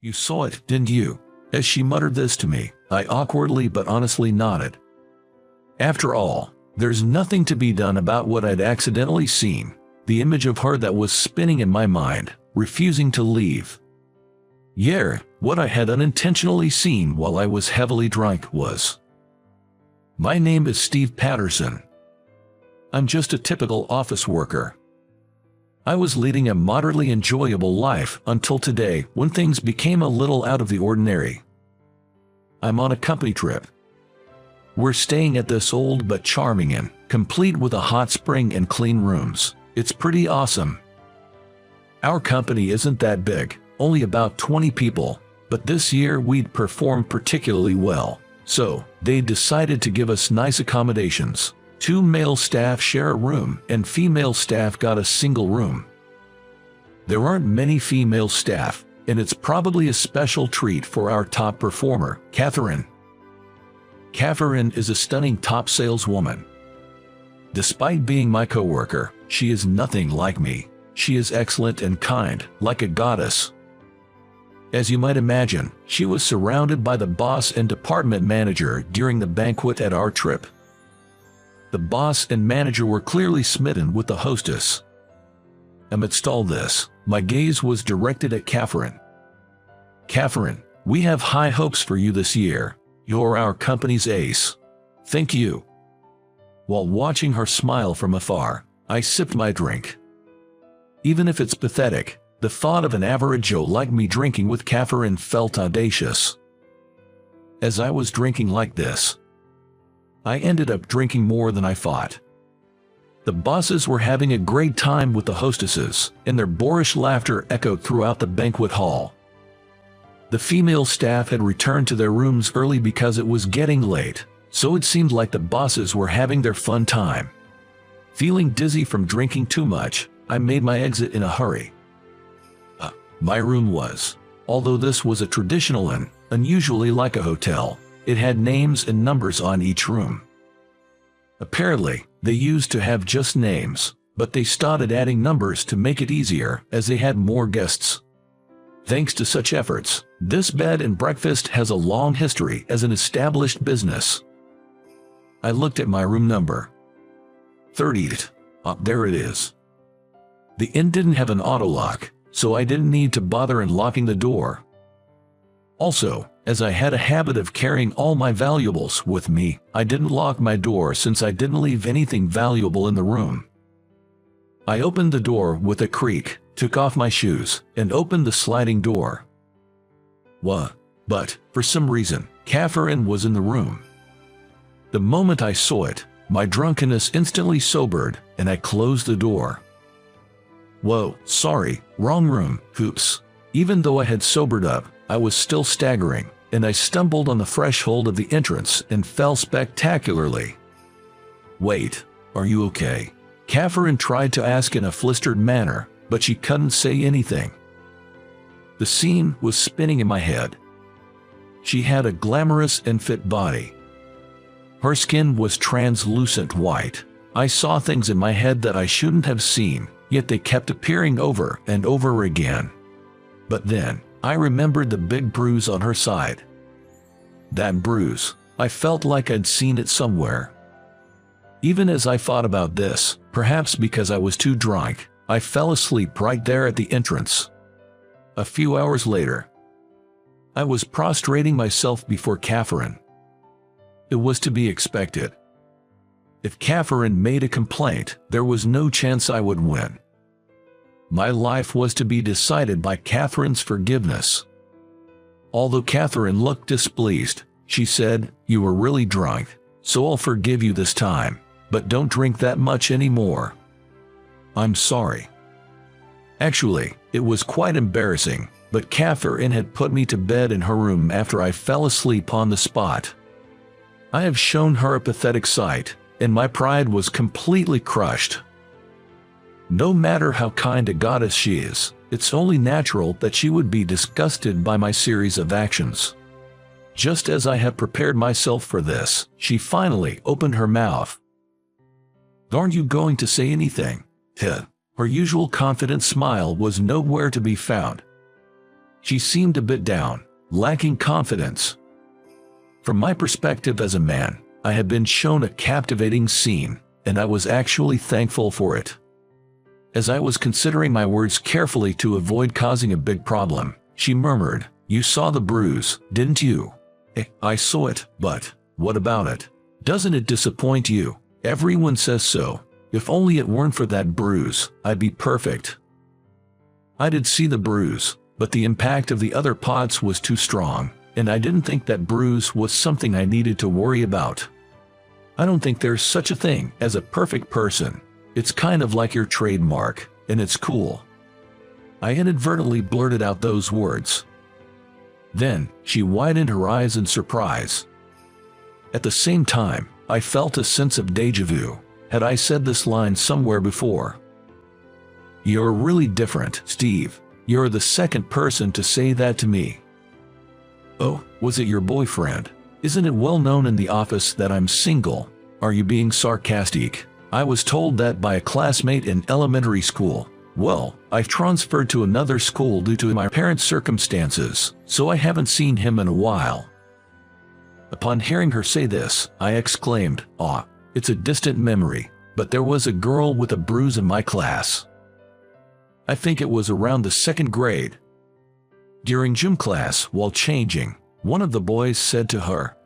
You saw it, didn't you? As she muttered this to me, I awkwardly but honestly nodded. After all, there's nothing to be done about what I'd accidentally seen, the image of her that was spinning in my mind, refusing to leave. Yeah, what I had unintentionally seen while I was heavily drunk was. My name is Steve Patterson. I'm just a typical office worker. I was leading a moderately enjoyable life until today when things became a little out of the ordinary. I'm on a company trip. We're staying at this old but charming inn, complete with a hot spring and clean rooms. It's pretty awesome. Our company isn't that big, only about 20 people, but this year we'd performed particularly well, so they decided to give us nice accommodations. 2 male staff share a room and female staff got a single room. There aren't many female staff, and it's probably a special treat for our top performer, Catherine. Catherine is a stunning top saleswoman. Despite being my coworker, she is nothing like me. She is excellent and kind, like a goddess. As you might imagine, she was surrounded by the boss and department manager during the banquet at our trip. The boss and manager were clearly smitten with the hostess. Amidst all this, my gaze was directed at Catherine. Catherine, we have high hopes for you this year. You're our company's ace. Thank you. While watching her smile from afar, I sipped my drink. Even if it's pathetic, the thought of an average Joe like me drinking with Catherine felt audacious. As I was drinking like this, I ended up drinking more than I thought. The bosses were having a great time with the hostesses, and their boorish laughter echoed throughout the banquet hall. The female staff had returned to their rooms early because it was getting late, so it seemed like the bosses were having their fun time. Feeling dizzy from drinking too much, I made my exit in a hurry. My room was, although this was a traditional inn, unusually like a hotel, it had names and numbers on each room. Apparently, they used to have just names, but they started adding numbers to make it easier as they had more guests. Thanks to such efforts, this bed and breakfast has a long history as an established business. I looked at my room number. 38. There it is. The inn didn't have an auto lock, so I didn't need to bother unlocking the door. Also, as I had a habit of carrying all my valuables with me, I didn't lock my door since I didn't leave anything valuable in the room. I opened the door with a creak, took off my shoes, and opened the sliding door. But, for some reason, Catherine was in the room. The moment I saw it, my drunkenness instantly sobered, and I closed the door. Whoa, sorry, wrong room, oops. Even though I had sobered up, I was still staggering, and I stumbled on the threshold of the entrance and fell spectacularly. Wait, are you okay? Catherine tried to ask in a flustered manner, but she couldn't say anything. The scene was spinning in my head. She had a glamorous and fit body. Her skin was translucent white. I saw things in my head that I shouldn't have seen, yet they kept appearing over and over again. But then, I remembered the big bruise on her side. That bruise, I felt like I'd seen it somewhere. Even as I thought about this, perhaps because I was too drunk, I fell asleep right there at the entrance. A few hours later, I was prostrating myself before Catherine. It was to be expected. If Catherine made a complaint, there was no chance I would win. My life was to be decided by Catherine's forgiveness. Although Catherine looked displeased, she said, "You were really drunk, so I'll forgive you this time, but don't drink that much anymore." I'm sorry. Actually, it was quite embarrassing, but Catherine had put me to bed in her room after I fell asleep on the spot. I have shown her a pathetic sight, and my pride was completely crushed. No matter how kind a goddess she is, it's only natural that she would be disgusted by my series of actions. Just as I had prepared myself for this, she finally opened her mouth. "Aren't you going to say anything?" Her usual confident smile was nowhere to be found. She seemed a bit down, lacking confidence. From my perspective as a man, I had been shown a captivating scene, and I was actually thankful for it. As I was considering my words carefully to avoid causing a big problem, she murmured, "You saw the bruise, didn't you?" I saw it, but what about it? Doesn't it disappoint you? Everyone says so. If only it weren't for that bruise, I'd be perfect. I did see the bruise, but the impact of the other pots was too strong, and I didn't think that bruise was something I needed to worry about. I don't think there's such a thing as a perfect person. It's kind of like your trademark, and it's cool. I inadvertently blurted out those words. Then, she widened her eyes in surprise. At the same time, I felt a sense of déjà vu. Had I said this line somewhere before? "You're really different, Steve. You're the second person to say that to me." "Oh, was it your boyfriend? Isn't it well known in the office that I'm single? Are you being sarcastic? I was told that by a classmate in elementary school. Well, I've transferred to another school due to my parents' circumstances, so I haven't seen him in a while." Upon hearing her say this, I exclaimed, "Ah, it's a distant memory, but there was a girl with a bruise in my class. I think it was around the 2nd grade. During gym class, while changing, one of the boys said to her,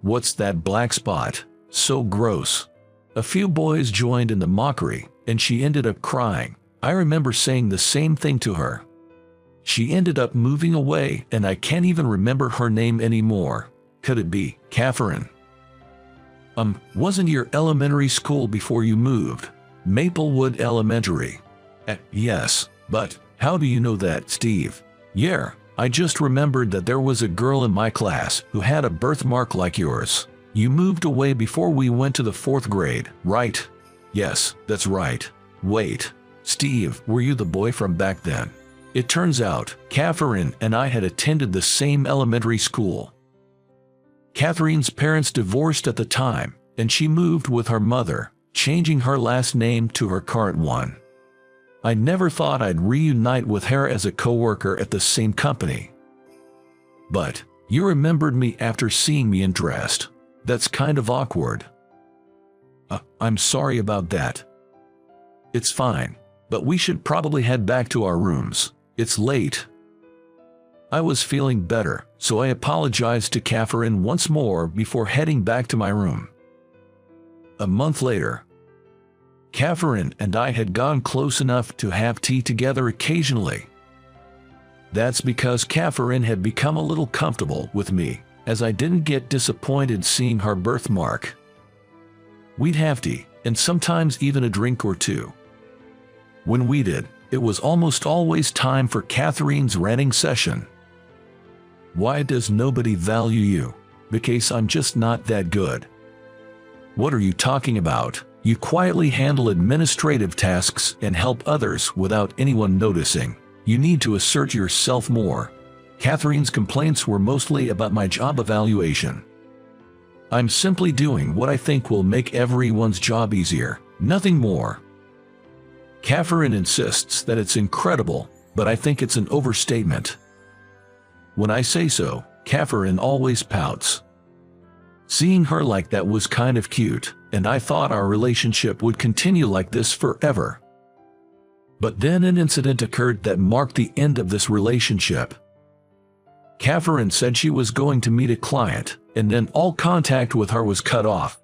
'What's that black spot? So gross.' A few boys joined in the mockery, and she ended up crying. I remember saying the same thing to her. She ended up moving away, and I can't even remember her name anymore. Could it be Catherine?" Wasn't your elementary school before you moved? Maplewood Elementary." Yes, but how do you know that, Steve?" "Yeah, I just remembered that there was a girl in my class who had a birthmark like yours. You moved away before we went to the 4th grade, right?" "Yes, that's right. Wait, Steve, were you the boy from back then?" It turns out, Catherine and I had attended the same elementary school. Catherine's parents divorced at the time, and she moved with her mother, changing her last name to her current one. I never thought I'd reunite with her as a coworker at the same company. But you remembered me after seeing me undressed. That's kind of awkward. I'm sorry about that." "It's fine, but we should probably head back to our rooms. It's late." I was feeling better, so I apologized to Catherine once more before heading back to my room. A month later, Catherine and I had gone close enough to have tea together occasionally. That's because Catherine had become a little comfortable with me, as I didn't get disappointed seeing her birthmark. We'd have tea, and sometimes even a drink or two. When we did, it was almost always time for Catherine's ranting session. "Why does nobody value you? Because I'm just not that good." "What are you talking about? You quietly handle administrative tasks and help others without anyone noticing. You need to assert yourself more." Catherine's complaints were mostly about my job evaluation. "I'm simply doing what I think will make everyone's job easier, nothing more." Catherine insists that it's incredible, but I think it's an overstatement. When I say so, Catherine always pouts. Seeing her like that was kind of cute, and I thought our relationship would continue like this forever. But then an incident occurred that marked the end of this relationship. Catherine said she was going to meet a client, and then all contact with her was cut off.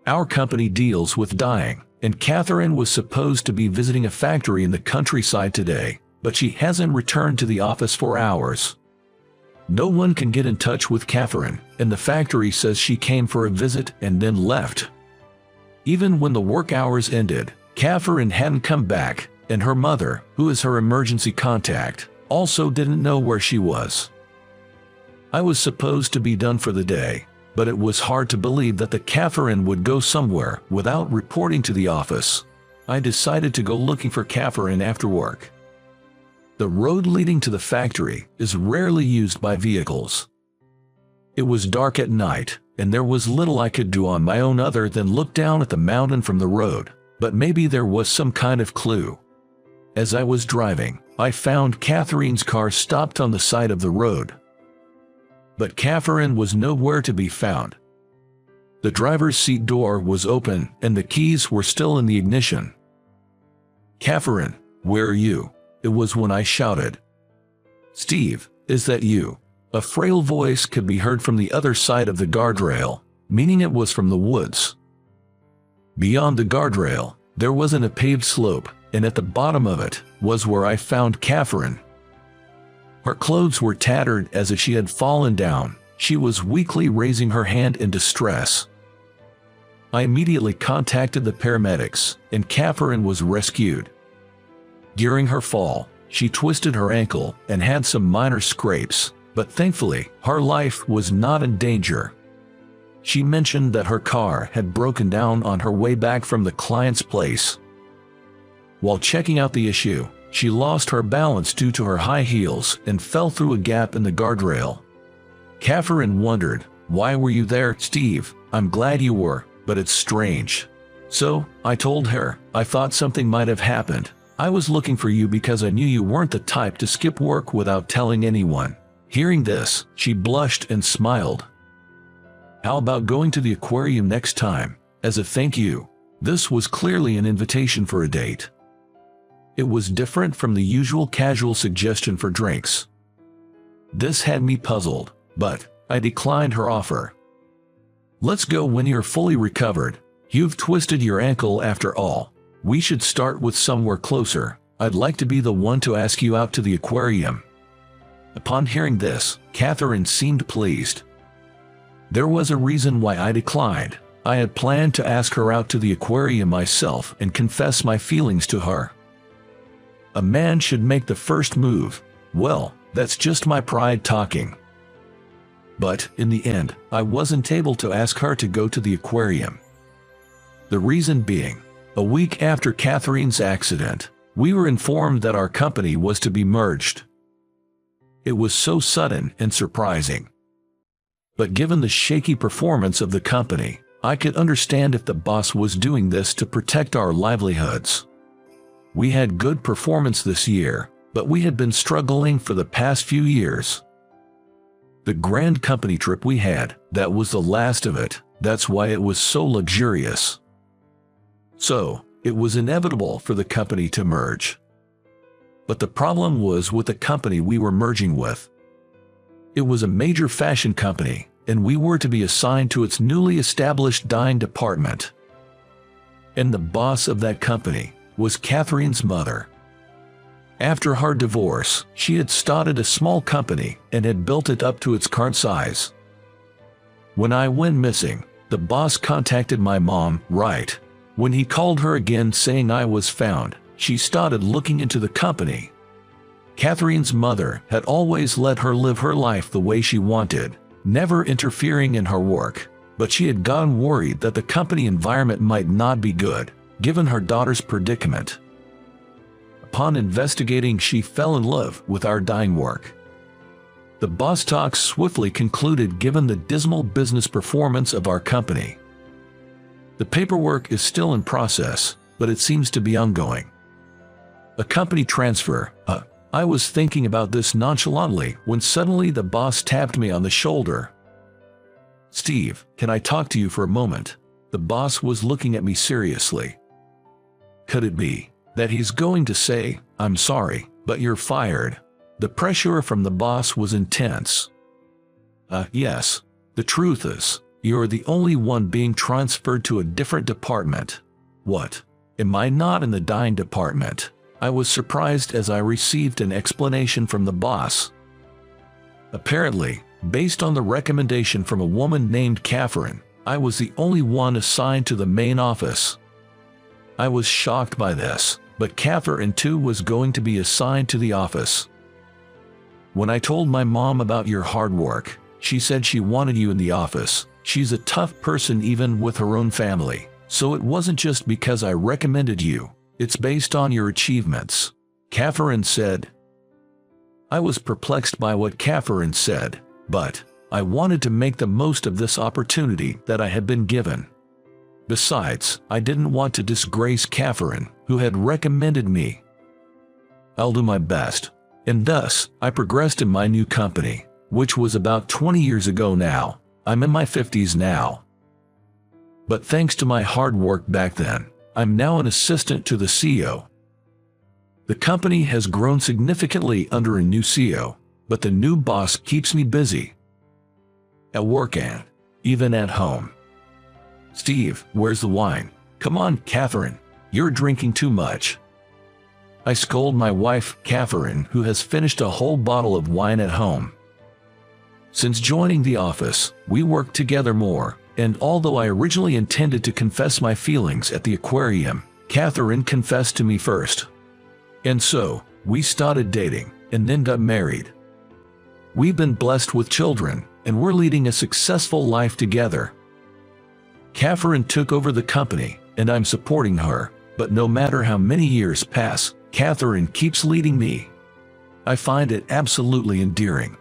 Our company deals with dyeing, and Catherine was supposed to be visiting a factory in the countryside today, but she hasn't returned to the office for hours. No one can get in touch with Catherine, and the factory says she came for a visit and then left. Even when the work hours ended, Catherine hadn't come back, and her mother, who is her emergency contact, also didn't know where she was. I was supposed to be done for the day, but it was hard to believe that the Catherine would go somewhere without reporting to the office. I decided to go looking for Catherine after work. The road leading to the factory is rarely used by vehicles. It was dark at night, and there was little I could do on my own other than look down at the mountain from the road, but maybe there was some kind of clue. As I was driving, I found Catherine's car stopped on the side of the road. But Catherine was nowhere to be found. The driver's seat door was open and the keys were still in the ignition. "Catherine, where are you?" It was when I shouted. "Steve, is that you?" A frail voice could be heard from the other side of the guardrail, meaning it was from the woods. Beyond the guardrail, there wasn't a paved slope, and at the bottom of it was where I found Catherine. Her clothes were tattered as if she had fallen down. She was weakly raising her hand in distress. I immediately contacted the paramedics, and Catherine was rescued. During her fall, she twisted her ankle and had some minor scrapes, but thankfully, her life was not in danger. She mentioned that her car had broken down on her way back from the client's place. While checking out the issue, she lost her balance due to her high heels and fell through a gap in the guardrail. Catherine wondered, "Why were you there, Steve?" "I'm glad you were, but it's strange." So, I told her, "I thought something might have happened. I was looking for you because I knew you weren't the type to skip work without telling anyone." Hearing this, she blushed and smiled. "How about going to the aquarium next time, as a thank you?" This was clearly an invitation for a date. It was different from the usual casual suggestion for drinks. This had me puzzled, but I declined her offer. "Let's go when you're fully recovered. You've twisted your ankle after all. We should start with somewhere closer. I'd like to be the one to ask you out to the aquarium." Upon hearing this, Catherine seemed pleased. There was a reason why I declined. I had planned to ask her out to the aquarium myself and confess my feelings to her. A man should make the first move. Well, that's just my pride talking. But, in the end, I wasn't able to ask her to go to the aquarium. The reason being, a week after Catherine's accident, we were informed that our company was to be merged. It was so sudden and surprising. But given the shaky performance of the company, I could understand if the boss was doing this to protect our livelihoods. We had good performance this year, but we had been struggling for the past few years. The grand company trip we had, that was the last of it. That's why it was so luxurious. So, it was inevitable for the company to merge. But the problem was with the company we were merging with. It was a major fashion company, and we were to be assigned to its newly established dyeing department. And the boss of that company was Catherine's mother. After her divorce, she had started a small company and had built it up to its current size. When I went missing, the boss contacted my mom, right? When he called her again saying I was found, she started looking into the company. Catherine's mother had always let her live her life the way she wanted, never interfering in her work, but she had gotten worried that the company environment might not be good, given her daughter's predicament. Upon investigating, she fell in love with our dyeing work. The boss talks swiftly concluded given the dismal business performance of our company. The paperwork is still in process, but it seems to be ongoing. A company transfer. I was thinking about this nonchalantly when suddenly the boss tapped me on the shoulder. "Steve, can I talk to you for a moment?" The boss was looking at me seriously. Could it be that he's going to say, "I'm sorry, but you're fired"? The pressure from the boss was intense. Yes. The truth is, you're the only one being transferred to a different department." "What? Am I not in the dyeing department?" I was surprised as I received an explanation from the boss. Apparently, based on the recommendation from a woman named Catherine, I was the only one assigned to the main office. I was shocked by this, but Catherine too was going to be assigned to the office. When I told my mom about your hard work, she said she wanted you in the office. She's a tough person even with her own family, so it wasn't just because I recommended you. It's based on your achievements," Catherine said. I was perplexed by what Catherine said, but I wanted to make the most of this opportunity that I had been given. Besides, I didn't want to disgrace Catherine, who had recommended me. I'll do my best. And thus, I progressed in my new company, which was about 20 years ago now. I'm in my 50s now. But thanks to my hard work back then, I'm now an assistant to the CEO. The company has grown significantly under a new CEO, but the new boss keeps me busy. At work and even at home. Steve, where's the wine? Come on, Catherine, you're drinking too much. I scold my wife, Catherine, who has finished a whole bottle of wine at home. Since joining the office, we work together more, and although I originally intended to confess my feelings at the aquarium, Catherine confessed to me first. And so, we started dating, and then got married. We've been blessed with children, and we're leading a successful life together. Catherine took over the company, and I'm supporting her, but no matter how many years pass, Catherine keeps leading me. I find it absolutely endearing.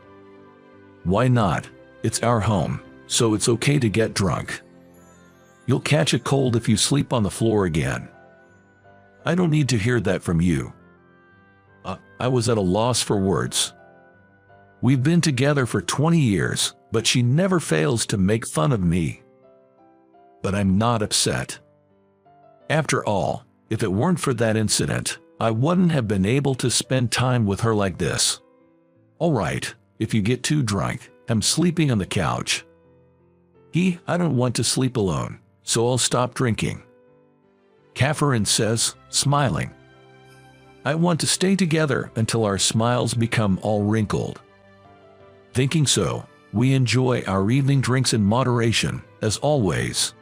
Why not? It's our home, so it's okay to get drunk. You'll catch a cold if you sleep on the floor again. I don't need to hear that from you. I was at a loss for words. We've been together for 20 years, but she never fails to make fun of me. But I'm not upset. After all, if it weren't for that incident, I wouldn't have been able to spend time with her like this. All right, if you get too drunk, I'm sleeping on the couch. I don't want to sleep alone, so I'll stop drinking. Catherine says, smiling. I want to stay together until our smiles become all wrinkled. Thinking so, we enjoy our evening drinks in moderation, as always.